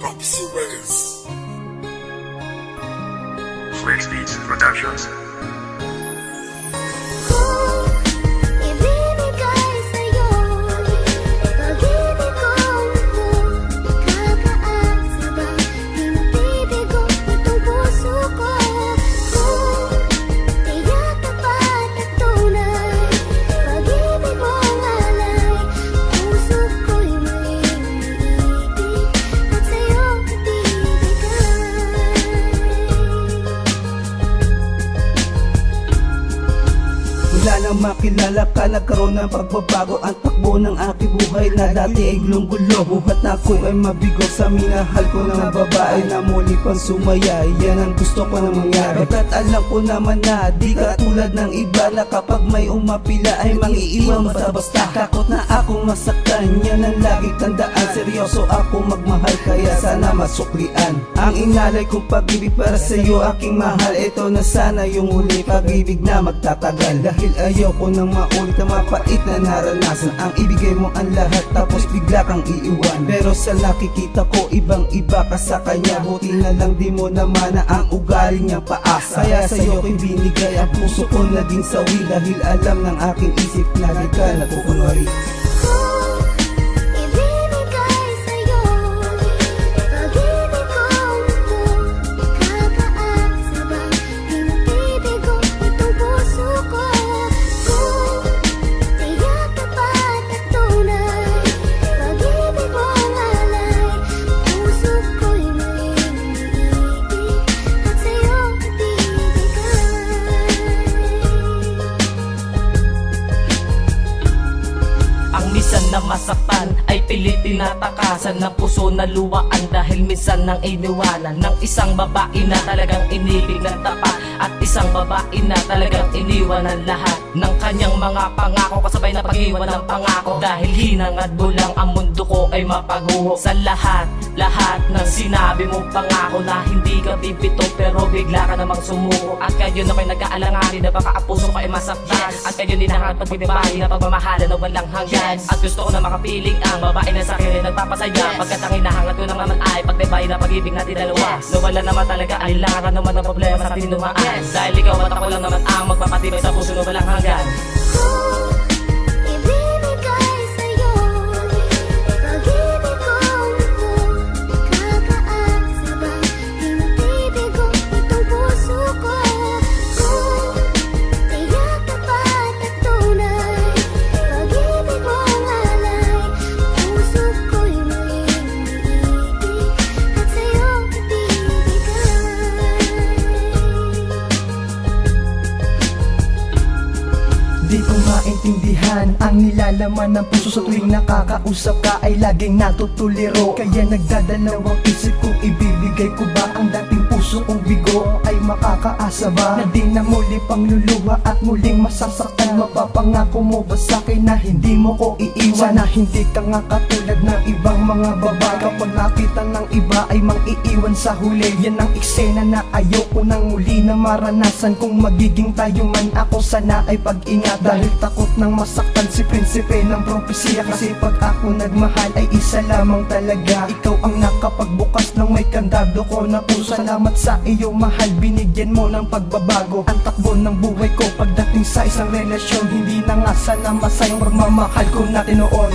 Prophecy Records. Flex Beats Productions. Wala nang makilala ka, nagkaroon ng pagbabago ang takbo ng aking buhay na dati ay gulong-gulo. Buhat na ako ay mabigo sa minahal ko ng babae na muli pang sumaya. Yan ang gusto ko na mangyari, at alam ko naman na di ka tulad ng iba na kapag may umapila ay mangiiwan basta-basta. Takot na akong masaktan, yan ang lagi tandaan. Seryoso ako magmahal kaya sana masuklian ang inalay kong pag-ibig para sa'yo aking mahal. Ito na sana yung huli pag-ibig na magtatagal, dahil ayoko nang maulit ang mapait na naranasan. Ang ibigay mo ang lahat tapos bigla kang iiwan. Pero sa nakikita ko ibang iba ka sa kanya. Buti na lang di mo naman na ang ugali niyang paasa. Kaya sa'yo ko'y binigay ang puso ko na din sawi, dahil alam ng aking isip na di ka nagkukunwari. Na masaktan ay pilit tinatakasan ng puso na luwaan, dahil minsan nang iniwanan ng isang babae na talagang inibig ng tapat, at isang babae na talagang iniwan ng lahat ng kanyang mga pangako, kasabay na pag-iwan ng pangako. Dahil hinangad mo lang ang mundo ko ay mapaguho sa lahat ng sinabi mong pangako na hindi ka bibito, pero bigla ka namang sumuko. At kayo na may nag-aalanganin na baka ang puso ko ay masaktan, at kayo din ang pagbibibahin na pagmamahalan na walang hanggan. At gusto ko na makapiling ang babae na sa akin ay nagpapasaya, pagkat ang hinahangat ko naman ay pagdibahin na pag-ibig natin dalawa. Nawala naman talaga ang langaran naman ng problema sa ating dumaan, dahil ikaw at ako lang naman ang magpapatibay sa puso na walang hanggan. Di ko maintindihan ang nilalaman ng puso sa tuwing nakakausap ka ay laging natutuliro. Kaya nagdadalawang isip kung ibibigay ko ba ang dating puso kong bigo ay makakaasa ba na di na muli pang luluha at muling masasaktan. Mapapangako mo ba sa'kin na hindi mo ko iiwan? Sana hindi ka nga katulad ng ibang mga babae, kapag nakita ng iba ay mang-iiwan sa huli. Yan ang eksena na ayoko nang muli na maranasan. Kung magiging tayo man ako, sana ay pag-ingat, dahil takot nang masaktan si prinsipe ng propesya. Kasi pag ako nagmahal ay isa lamang talaga, ikaw ang nakapagbukas ng may kandado ko na puso. Salamat sa iyo mahal, binigyan mo ng pagbabago ang takbo ng buhay ko. Pagdating sa isang relasyon, hindi na nga sana masayang pagmamahal ko natin noon.